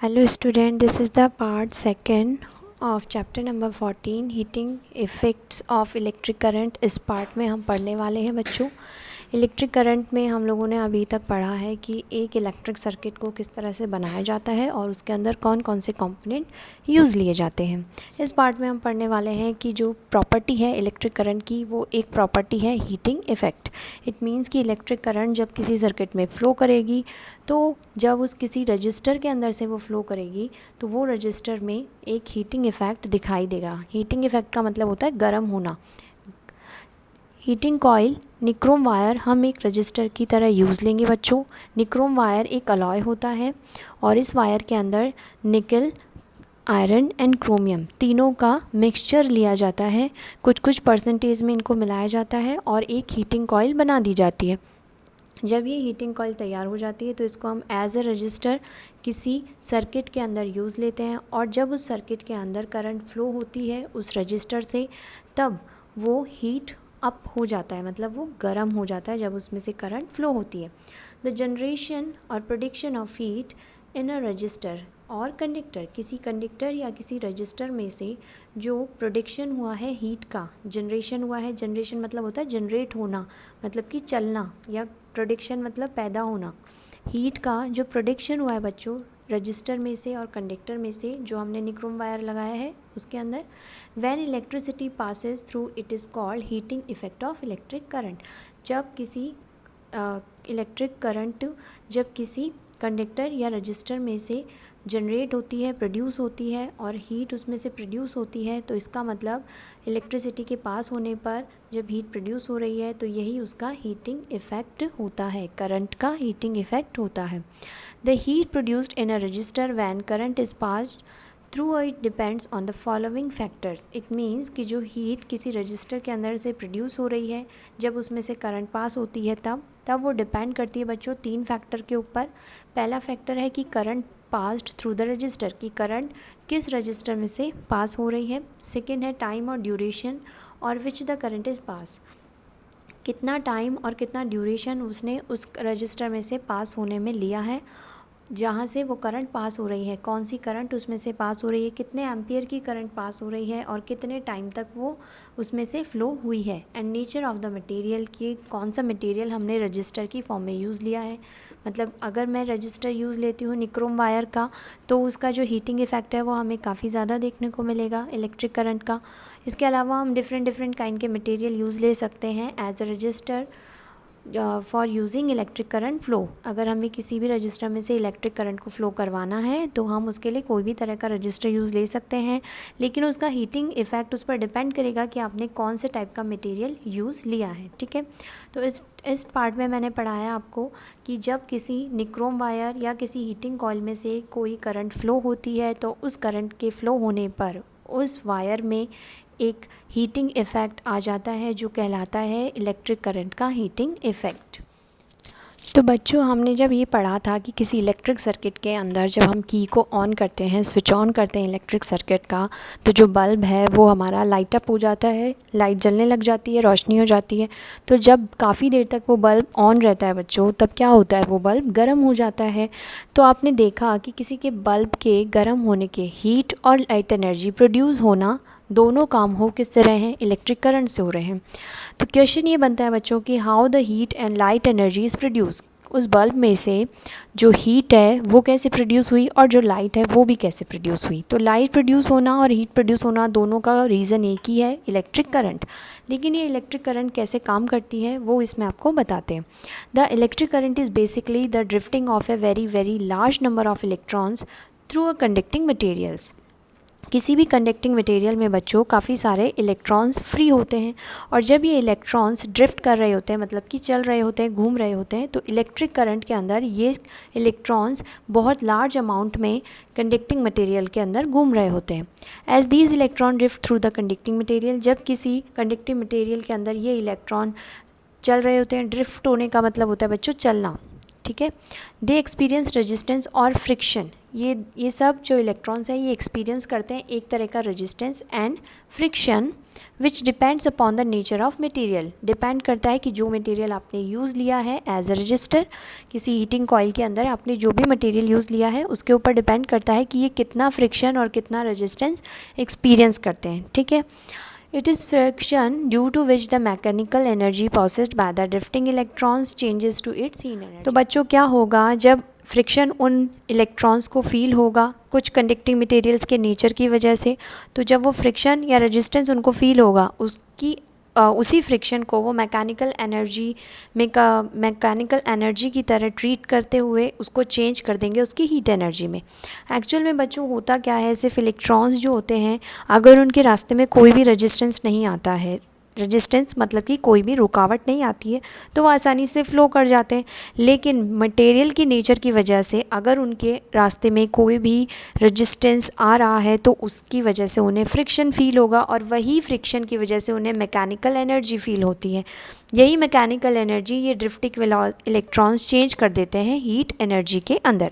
Hello student, this is the part second of chapter number 14 heating effects of electric current. इस part में हम पढ़ने वाले हैं बच्चों। इलेक्ट्रिक करंट में हम लोगों ने अभी तक पढ़ा है कि एक इलेक्ट्रिक सर्किट को किस तरह से बनाया जाता है और उसके अंदर कौन कौन से कंपोनेंट यूज़ लिए जाते हैं। इस पार्ट में हम पढ़ने वाले हैं कि जो प्रॉपर्टी है इलेक्ट्रिक करंट की वो एक प्रॉपर्टी है हीटिंग इफ़ेक्ट। इट मीन्स कि इलेक्ट्रिक करंट जब किसी सर्किट में फ़्लो करेगी तो जब उस किसी रजिस्टर के अंदर से वो फ़्लो करेगी तो वो रजिस्टर में एक हीटिंग इफ़ेक्ट दिखाई देगा। हीटिंग इफ़ेक्ट का मतलब होता है गर्म होना। हीटिंग कॉइल, निक्रोम वायर हम एक रजिस्टर की तरह यूज़ लेंगे बच्चों। निक्रोम वायर एक अलॉय होता है और इस वायर के अंदर निकल, आयरन एंड क्रोमियम तीनों का मिक्सचर लिया जाता है। कुछ कुछ परसेंटेज में इनको मिलाया जाता है और एक हीटिंग कॉइल बना दी जाती है। जब ये हीटिंग कॉइल तैयार हो जाती है तो इसको हम एज ए रजिस्टर किसी सर्किट के अंदर यूज़ लेते हैं और जब उस सर्किट के अंदर करंट फ्लो होती है उस रजिस्टर से तब वो हीट अप हो जाता है, मतलब वो गर्म हो जाता है जब उसमें से करंट फ्लो होती है। द जनरेशन और production of heat in a resistor और कंडक्टर, किसी कंडक्टर या किसी रजिस्टर में से जो प्रोडक्शन हुआ है हीट का, जनरेशन हुआ है, जनरेशन मतलब होता है जनरेट होना, मतलब कि चलना, या प्रोडक्शन मतलब पैदा होना। हीट का जो प्रोडक्शन हुआ है बच्चों रजिस्टर में से और कंडक्टर में से जो हमने निक्रोम वायर लगाया है उसके अंदर, when electricity passes through it is called heating effect of electric current. जब किसी इलेक्ट्रिक करंट जब किसी कंडक्टर या रजिस्टर में से जनरेट होती है, प्रोड्यूस होती है और हीट उसमें से प्रोड्यूस होती है तो इसका मतलब इलेक्ट्रिसिटी के पास होने पर जब हीट प्रोड्यूस हो रही है तो यही उसका हीटिंग इफ़ेक्ट होता है, करंट का हीटिंग इफ़ेक्ट होता है। The heat produced in a resistor when current is passed through it depends on the following factors. It means कि जो हीट किसी रजिस्टर के अंदर से प्रोड्यूस हो रही है जब उसमें से करंट पास होती है तब वो डिपेंड करती है बच्चों 3 फैक्टर के ऊपर। पहला फैक्टर है कि current passed through the register, कि करंट किस रजिस्टर में से पास हो रही है। सेकेंड है टाइम और ड्यूरेशन और विच द करंट इज़ पास, कितना टाइम और कितना ड्यूरेशन उसने उस रजिस्टर में से पास होने में लिया है जहाँ से वो करंट पास हो रही है, कौन सी करंट उसमें से पास हो रही है, कितने एम्पियर की करंट पास हो रही है और कितने टाइम तक वो उसमें से फ़्लो हुई है। And nature of the material, कि कौन सा मटेरियल हमने रजिस्टर की फॉर्म में यूज़ लिया है। मतलब अगर मैं रजिस्टर यूज़ लेती हूँ निक्रोम वायर का तो उसका जो हीटिंग इफ़ेक्ट है वो हमें काफ़ी ज़्यादा देखने को मिलेगा इलेक्ट्रिक करंट का। इसके अलावा हम डिफरेंट काइंड के मटेरियल यूज़ ले सकते हैं as a resistor for using electric current flow. अगर हमें किसी भी रजिस्टर में से इलेक्ट्रिक करंट को फ़्लो करवाना है तो हम उसके लिए कोई भी तरह का रजिस्टर यूज़ ले सकते हैं, लेकिन उसका हीटिंग इफ़ेक्ट उस पर डिपेंड करेगा कि आपने कौन से टाइप का मटेरियल यूज़ लिया है। ठीक है, तो इस पार्ट में मैंने पढ़ाया आपको कि जब किसी निक्रोम वायर या किसी हीटिंग कॉइल में से कोई करंट फ़्लो होती है तो उस करंट के फ़्लो होने पर उस वायर में एक हीटिंग इफ़ेक्ट आ जाता है जो कहलाता है इलेक्ट्रिक करंट का हीटिंग इफ़ेक्ट। तो बच्चों हमने जब ये पढ़ा था कि किसी इलेक्ट्रिक सर्किट के अंदर जब हम की को ऑन करते हैं, स्विच ऑन करते हैं इलेक्ट्रिक सर्किट का, तो जो बल्ब है वो हमारा लाइट अप हो जाता है, लाइट जलने लग जाती है, रोशनी हो जाती है। तो जब काफ़ी देर तक वो बल्ब ऑन रहता है बच्चों तब क्या होता है, वो बल्ब गर्म हो जाता है। तो आपने देखा कि किसी के बल्ब के गर्म होने के हीट और लाइट एनर्जी प्रोड्यूस होना दोनों काम हो किस से रहे हैं, इलेक्ट्रिक करंट से हो रहे हैं। तो क्वेश्चन ये बनता है बच्चों कि how the heat and light energy is produce, उस बल्ब में से जो हीट है वो कैसे प्रोड्यूस हुई और जो लाइट है वो भी कैसे प्रोड्यूस हुई। तो लाइट प्रोड्यूस होना और हीट प्रोड्यूस होना दोनों का रीज़न एक ही है, इलेक्ट्रिक करंट। लेकिन ये इलेक्ट्रिक करंट कैसे काम करती है वो इसमें आपको बताते हैं। The electric current is basically the drifting of a very large number of electrons through a conducting materials. किसी भी कंडक्टिंग मटेरियल में बच्चों काफ़ी सारे इलेक्ट्रॉन्स फ्री होते हैं और जब ये इलेक्ट्रॉन्स ड्रिफ्ट कर रहे होते हैं, मतलब कि चल रहे होते हैं, घूम रहे होते हैं, तो इलेक्ट्रिक करंट के अंदर ये इलेक्ट्रॉन्स बहुत लार्ज अमाउंट में कंडक्टिंग मटेरियल के अंदर घूम रहे होते हैं। As these electron drift through the conducting material, जब किसी कंडक्टिंग मटेरियल के अंदर ये इलेक्ट्रॉन चल रहे होते हैं, ड्रिफ्ट होने का मतलब होता है बच्चों चलना। ठीक है, दे एक्सपीरियंस रेजिस्टेंस और फ्रिक्शन, ये सब जो इलेक्ट्रॉन्स हैं ये एक्सपीरियंस करते हैं एक तरह का resistance and friction which depends upon the nature of material, depend करता है कि जो मटेरियल आपने यूज़ लिया है एज अ रजिस्टर, किसी हीटिंग कॉइल के अंदर आपने जो भी मटेरियल यूज़ लिया है उसके ऊपर डिपेंड करता है कि ये कितना फ्रिक्शन और कितना रेजिस्टेंस एक्सपीरियंस करते हैं, ठीक है। It is friction due to which the mechanical energy possessed by the drifting electrons changes to its heat energy। तो बच्चों क्या होगा जब फ्रिक्शन उन इलेक्ट्रॉन्स को फील होगा कुछ कंडक्टिंग मटेरियल्स के नेचर की वजह से, तो जब वो फ्रिक्शन या रेजिस्टेंस उनको फील होगा उसी फ्रिक्शन को वो मैकेनिकल एनर्जी की तरह ट्रीट करते हुए उसको चेंज कर देंगे उसकी हीट एनर्जी में। एक्चुअल में बच्चों होता क्या है, सिर्फ इलेक्ट्रॉन्स जो होते हैं अगर उनके रास्ते में कोई भी रेजिस्टेंस नहीं आता है, रेजिस्टेंस मतलब कि कोई भी रुकावट नहीं आती है, तो वो आसानी से फ़्लो कर जाते हैं। लेकिन मटेरियल की नेचर की वजह से अगर उनके रास्ते में कोई भी रेजिस्टेंस आ रहा है तो उसकी वजह से उन्हें फ्रिक्शन फील होगा और वही फ्रिक्शन की वजह से उन्हें मैकेनिकल एनर्जी फील होती है। यही मैकेनिकल एनर्जी ये ड्रिफ्टिंग इलेक्ट्रॉन्स चेंज कर देते हैं हीट एनर्जी के अंदर।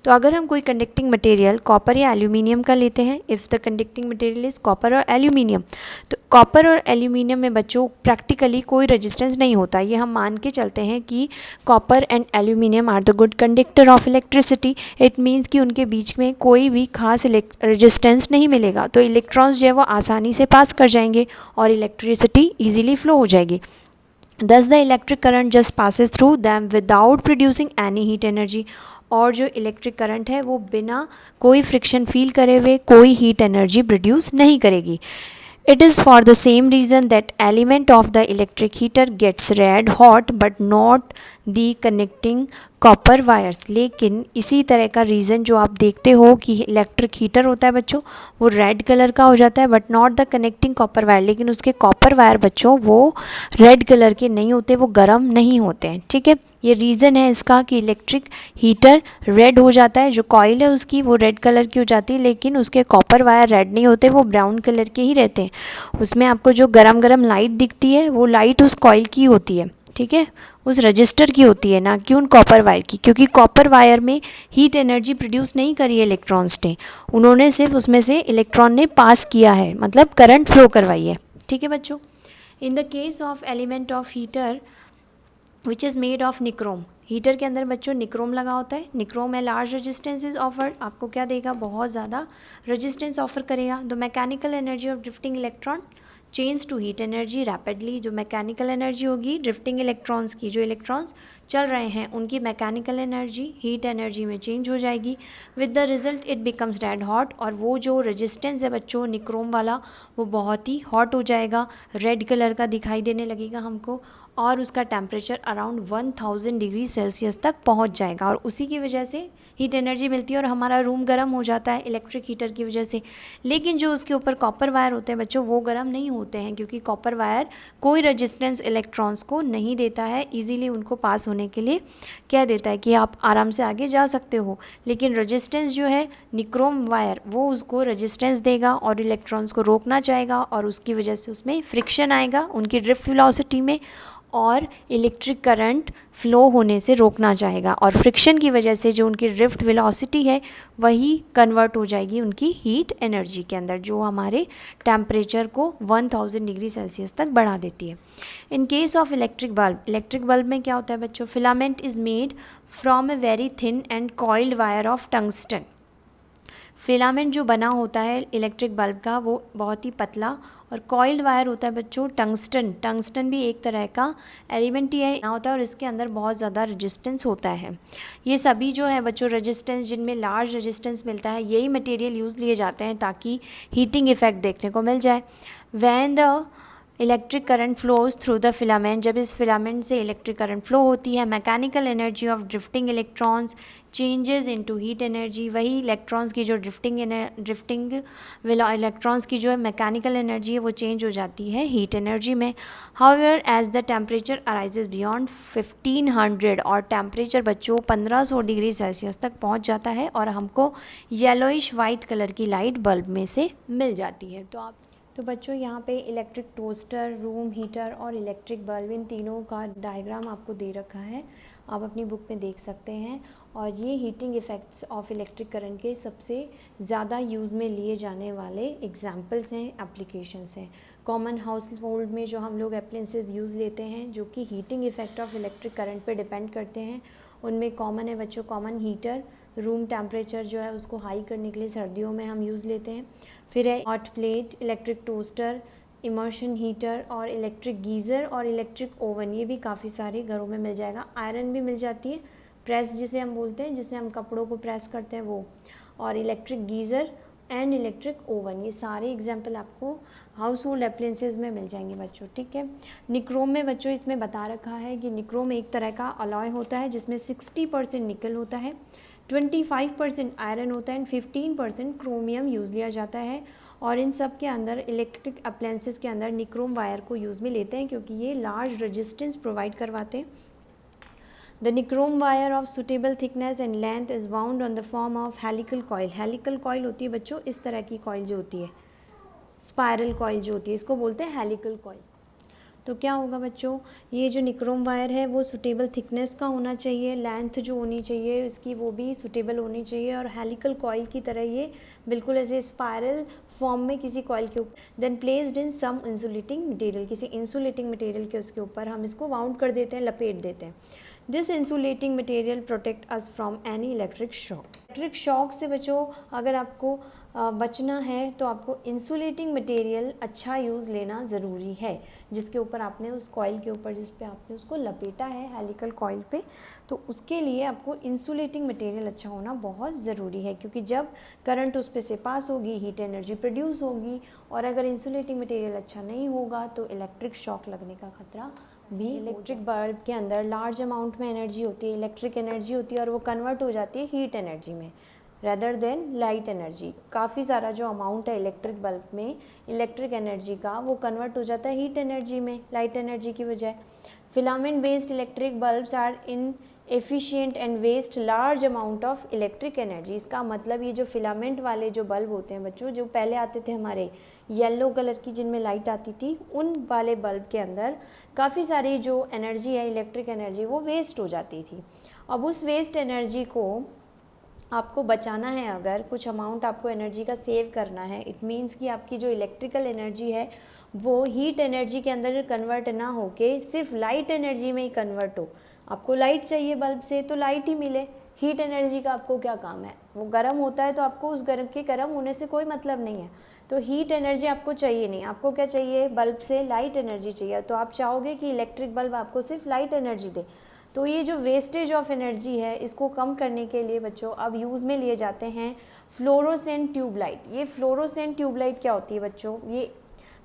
तो अगर हम कोई कंडक्टिंग मटेरियल कॉपर या एल्यूमिनियम का लेते हैं, if the conducting material is copper और एल्यूमिनियम, तो कॉपर और एल्यूमिनियम में बच्चों प्रैक्टिकली कोई रेजिस्टेंस नहीं होता। ये हम मान के चलते हैं कि copper and aluminium are the good conductor of electricity. It means कि उनके बीच में कोई भी खास रेजिस्टेंस नहीं मिलेगा, तो इलेक्ट्रॉन्स जो है वो आसानी से पास कर जाएंगे और इलेक्ट्रिसिटी ईजिली फ्लो हो जाएगी। Thus the electric current just passes through them without producing any heat energy। और जो इलेक्ट्रिक करंट है वो बिना कोई फ्रिक्शन फील करे हुए कोई हीट एनर्जी प्रोड्यूस नहीं करेगी। It is for the same reason that element of the electric heater gets red hot but not the connecting copper wires. लेकिन इसी तरह का रीज़न जो आप देखते हो कि इलेक्ट्रिक हीटर होता है बच्चों वो रेड कलर का हो जाता है but not the connecting copper wire, लेकिन उसके कॉपर वायर बच्चों वो रेड कलर के नहीं होते, वो गर्म नहीं होते हैं, ठीक है। ये रीज़न है इसका कि इलेक्ट्रिक हीटर रेड हो जाता है, जो कॉइल है उसकी वो रेड कलर की हो जाती है, लेकिन उसके कॉपर वायर रेड नहीं होते, वो ब्राउन कलर के ही रहते हैं। उसमें आपको जो गरम गरम लाइट दिखती है वो लाइट उस कॉइल की होती है, ठीक है, उस रजिस्टर की होती है, ना कि उन कॉपर वायर की, क्योंकि कॉपर वायर में हीट एनर्जी प्रोड्यूस नहीं करी है इलेक्ट्रॉन्स ने, उन्होंने सिर्फ उसमें से इलेक्ट्रॉन ने पास किया है, मतलब करंट फ्लो करवाई है, ठीक है बच्चों। In the case of element of heater which is made of nichrome, heater के अंदर बच्चों निक्रोम लगा होता है। निक्रोम है लार्ज रेजिस्टेंस इज ऑफर्ड, आपको क्या देगा, बहुत ज़्यादा रेजिस्टेंस ऑफर करेगा। The mechanical energy of drifting electron change to heat energy rapidly, जो मैकेनिकल एनर्जी होगी ड्रिफ्टिंग इलेक्ट्रॉन्स की, जो इलेक्ट्रॉन्स चल रहे हैं उनकी मैकेनिकल एनर्जी हीट एनर्जी में चेंज हो जाएगी। With the result it becomes red hot, और वो जो रेजिस्टेंस है बच्चों निक्रोम वाला वो बहुत ही हॉट हो जाएगा, रेड कलर का दिखाई देने लगेगा हमको, और उसका टेम्परेचर अराउंड 1000 डिग्री सेल्सियस तक पहुंच जाएगा, और उसी की वजह से हीट एनर्जी मिलती है और हमारा रूम गर्म हो जाता है इलेक्ट्रिक हीटर की वजह से। लेकिन जो उसके ऊपर कॉपर वायर होते हैं बच्चों वो गर्म नहीं होते हैं, क्योंकि कॉपर वायर कोई रेजिस्टेंस इलेक्ट्रॉन्स को नहीं देता है, इजीली उनको पास होने के लिए कह देता है कि आप आराम से आगे जा सकते हो। लेकिन रेजिस्टेंस जो है निक्रोम वायर वो उसको रेजिस्टेंस देगा और इलेक्ट्रॉन्स को रोकना चाहेगा, और उसकी वजह से उसमें फ्रिक्शन आएगा उनकी ड्रिफ्ट वेलोसिटी में, और इलेक्ट्रिक करंट फ्लो होने से रोकना चाहेगा, और फ्रिक्शन की वजह से जो उनकी ड्रिफ्ट वेलोसिटी है वही कन्वर्ट हो जाएगी उनकी हीट एनर्जी के अंदर, जो हमारे टेम्परेचर को 1000 डिग्री सेल्सियस तक बढ़ा देती है। In case of electric bulb में क्या होता है बच्चों, filament is made from a very thin and coiled wire of tungsten. Filament जो बना होता है इलेक्ट्रिक बल्ब का वो बहुत ही पतला और कॉइल्ड वायर होता है बच्चों टंगस्टन भी एक तरह का एलिमेंट ही है होता है, और इसके अंदर बहुत ज़्यादा रेजिस्टेंस होता है। ये सभी जो है बच्चों रेजिस्टेंस जिनमें लार्ज रेजिस्टेंस मिलता है यही मटेरियल यूज़ लिए जाते हैं ताकि हीटिंग इफेक्ट देखने को मिल जाए। When the electric current flows through the filament, जब इस फिलामेंट से इलेक्ट्रिक करंट फ्लो होती है, mechanical energy of drifting electrons changes into heat energy, वही इलेक्ट्रॉन्स की जो ड्रिफ्टिंग इलेक्ट्रॉन्स की जो है मैकेनिकल एनर्जी है वो चेंज हो जाती है हीट एनर्जी में। However as the temperature arises beyond 1500, और टेम्परेचर बच्चों 1500 डिग्री सेल्सियस तक पहुंच जाता है और हमको येलोइश वाइट कलर की लाइट बल्ब में से मिल जाती है। तो बच्चों यहाँ पे इलेक्ट्रिक टोस्टर, रूम हीटर और इलेक्ट्रिक बल्ब इन तीनों का डायग्राम आपको दे रखा है, आप अपनी बुक में देख सकते हैं। और ये heating effects of electric current के सबसे ज़्यादा यूज़ में लिए जाने वाले एग्जाम्पल्स हैं, एप्लीकेशंस हैं। कॉमन हाउस होल्ड में जो हम लोग अप्लायंसेस यूज़ लेते हैं जो कि heating effect of electric current पे डिपेंड करते हैं, उनमें कॉमन है बच्चों, कॉमन हीटर, रूम टेम्परेचर जो है उसको हाई करने के लिए सर्दियों में हम यूज़ लेते हैं। फिर है hot plate, electric toaster, immersion heater और इलेक्ट्रिक गीज़र और इलेक्ट्रिक ओवन, ये भी काफ़ी सारे घरों में मिल जाएगा। आयरन भी मिल जाती है, प्रेस जिसे हम बोलते हैं, जिसे हम कपड़ों को प्रेस करते हैं वो, और electric geyser and electric oven, ये सारे एग्जाम्पल आपको हाउस होल्ड अप्लायंसेस में मिल जाएंगे बच्चों, ठीक है। निक्रोम में बच्चों इसमें बता रखा है कि निक्रोम एक तरह का अलॉय होता है जिसमें 60% निकल होता है, 25% आयरन होता है एंड 15% क्रोमियम यूज़ लिया जाता है। और इन सब के अंदर इलेक्ट्रिक अप्लायंसेस के अंदर निक्रोम वायर को यूज़ में लेते हैं क्योंकि ये लार्ज रेजिस्टेंस प्रोवाइड करवाते हैं। The nichrome wire of suitable thickness and length is wound on the form of helical coil. Helical coil होती है बच्चों इस तरह की कॉइल जो होती है, स्पायरल कॉइल जो होती है, इसको बोलते हैं हेलिकल कॉइल। तो क्या होगा बच्चों, ये जो निक्रोम वायर है वो सुटेबल थिकनेस का होना चाहिए, लेंथ जो होनी चाहिए इसकी वो भी सुटेबल होनी चाहिए, और हेलिकल कॉइल की तरह ये बिल्कुल ऐसे स्पायरल फॉर्म में किसी कॉइल के ऊपर, then placed in some insulating material, किसी इंसुलेटिंग मटेरियल के उसके ऊपर हम इसको वाउंड कर देते हैं, लपेट देते हैं। This insulating material protect us from any electric shock. Electric shock से बच्चों अगर आपको बचना है तो आपको इंसुलेटिंग मटेरियल अच्छा यूज़ लेना ज़रूरी है, जिसके ऊपर आपने उस कॉइल के ऊपर जिस पे आपने उसको लपेटा है हेलिकल कॉइल पे, तो उसके लिए आपको इंसुलेटिंग मटेरियल अच्छा होना बहुत ज़रूरी है, क्योंकि जब करंट उस पे से पास होगी हीट एनर्जी प्रोड्यूस होगी, और अगर इंसुलेटिंग मटेरियल अच्छा नहीं होगा तो इलेक्ट्रिक शॉक लगने का खतरा भी। इलेक्ट्रिक बल्ब के अंदर लार्ज अमाउंट में एनर्जी होती है, इलेक्ट्रिक एनर्जी होती है, और वो कन्वर्ट हो जाती है हीट एनर्जी में रेदर देन लाइट एनर्जी। काफ़ी सारा जो अमाउंट है इलेक्ट्रिक बल्ब में इलेक्ट्रिक एनर्जी का वो कन्वर्ट हो जाता है हीट एनर्जी में, लाइट एनर्जी की बजाय। Filament based electric bulbs are inefficient and waste large amount of electric energy. इसका मतलब ये जो फिलामेंट वाले जो बल्ब होते हैं बच्चों, जो पहले आते थे हमारे येलो कलर की जिनमें लाइट आती थी, उन वाले बल्ब के अंदर काफ़ी सारी जो एनर्जी है इलेक्ट्रिक एनर्जी वो वेस्ट हो जाती थी। अब उस वेस्ट एनर्जी को आपको बचाना है, अगर कुछ अमाउंट आपको एनर्जी का सेव करना है, इट मीन्स कि आपकी जो इलेक्ट्रिकल एनर्जी है वो हीट एनर्जी के अंदर कन्वर्ट ना होके सिर्फ लाइट एनर्जी में ही कन्वर्ट हो। आपको लाइट चाहिए बल्ब से तो लाइट ही मिले, हीट एनर्जी का आपको क्या काम है, वो गर्म होता है तो आपको उस गर्म के गर्म होने से कोई मतलब नहीं है, तो हीट एनर्जी आपको चाहिए नहीं, आपको क्या चाहिए, बल्ब से लाइट एनर्जी चाहिए। तो आप चाहोगे कि इलेक्ट्रिक बल्ब आपको सिर्फ लाइट एनर्जी दे, तो ये जो वेस्टेज ऑफ एनर्जी है इसको कम करने के लिए बच्चों अब यूज़ में लिए जाते हैं फ्लोरोसेंट ट्यूबलाइट। ये फ्लोरोसेंट ट्यूबलाइट क्या होती है बच्चों, ये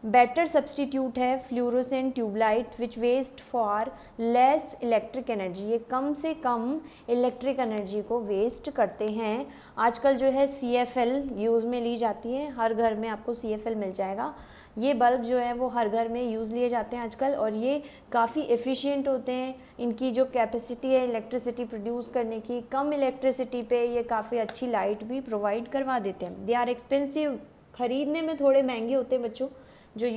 बेटर सब्सटीट्यूट है fluorescent tubelight which waste for less electric energy. ये कम से कम इलेक्ट्रिक एनर्जी को वेस्ट करते हैं। आजकल जो है CFL यूज़ में ली जाती है, हर घर में आपको CFL मिल जाएगा। ये बल्ब जो है वो हर घर में यूज़ लिए जाते हैं आजकल, और ये काफ़ी एफिशिएंट होते हैं। इनकी जो कैपेसिटी है इलेक्ट्रिसिटी प्रोड्यूस करने की, कम इलेक्ट्रिसिटी पे ये काफ़ी अच्छी लाइट भी प्रोवाइड करवा देते हैं। दे आर एक्सपेंसिव, ख़रीदने में थोड़े महंगे होते हैं बच्चों। जो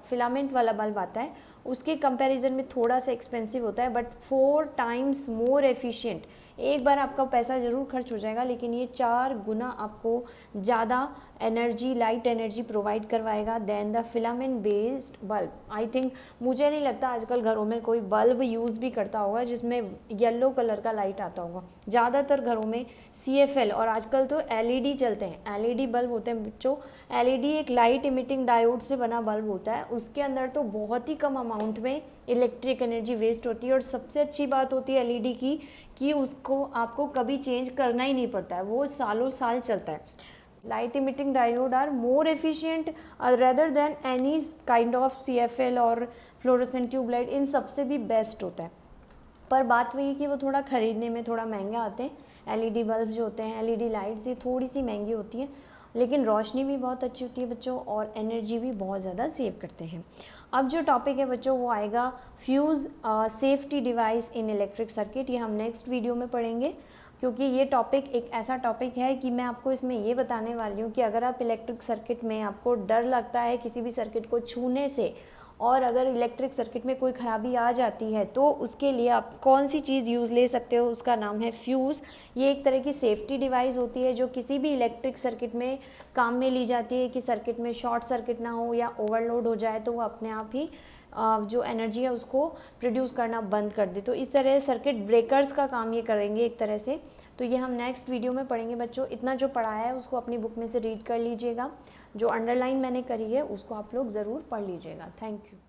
फिलामेंट वाला बल्ब आता है उसके कंपैरिजन में थोड़ा सा एक्सपेंसिव होता है, बट 4 टाइम्स मोर एफिशिएंट। एक बार आपका पैसा ज़रूर खर्च हो जाएगा, लेकिन ये 4 गुना आपको ज़्यादा एनर्जी, लाइट एनर्जी प्रोवाइड करवाएगा then the filament based bulb. I think, मुझे नहीं लगता आजकल घरों में कोई बल्ब यूज़ भी करता होगा जिसमें येलो कलर का लाइट आता होगा। ज़्यादातर घरों में CFL और आजकल तो LED चलते हैं, LED बल्ब होते हैं बच्चों। LED एक लाइट इमिटिंग डायोड से बना बल्ब होता है, उसके अंदर तो बहुत ही कम अमाउंट में इलेक्ट्रिक एनर्जी वेस्ट होती है, और सबसे अच्छी बात होती है LED की कि उसको आपको कभी चेंज करना ही नहीं पड़ता है, वो सालों साल चलता है। Light emitting diode are more efficient rather than any kind of CFL और फ्लोरोसेंट ट्यूबलाइट, इन सबसे भी बेस्ट होता है। पर बात वही है कि वो थोड़ा ख़रीदने में थोड़ा महंगा आते हैं। LED बल्ब जो होते हैं, LED लाइट्स, ये थोड़ी सी महंगी होती है, लेकिन रोशनी भी बहुत अच्छी होती है बच्चों, और एनर्जी भी बहुत ज़्यादा सेव करते हैं। अब जो टॉपिक है बच्चों वो आएगा फ्यूज़ सेफ्टी डिवाइस इन इलेक्ट्रिक सर्किट। ये हम नेक्स्ट वीडियो में पढ़ेंगे, क्योंकि ये टॉपिक एक ऐसा टॉपिक है कि मैं आपको इसमें ये बताने वाली हूँ कि अगर आप इलेक्ट्रिक सर्किट में आपको डर लगता है किसी भी सर्किट को छूने से, और अगर इलेक्ट्रिक सर्किट में कोई ख़राबी आ जाती है तो उसके लिए आप कौन सी चीज़ यूज़ ले सकते हो, उसका नाम है फ्यूज़। ये एक तरह की सेफ्टी डिवाइस होती है जो किसी भी इलेक्ट्रिक सर्किट में काम में ली जाती है कि सर्किट में शॉर्ट सर्किट ना हो या ओवरलोड हो जाए तो वो अपने आप ही जो एनर्जी है उसको प्रोड्यूस करना बंद कर दे। तो इस तरह सर्किट ब्रेकर्स का काम ये करेंगे एक तरह से। तो ये हम नेक्स्ट वीडियो में पढ़ेंगे बच्चों। इतना जो पढ़ाया है उसको अपनी बुक में से रीड कर लीजिएगा, जो अंडरलाइन मैंने करी है उसको आप लोग ज़रूर पढ़ लीजिएगा। Thank you.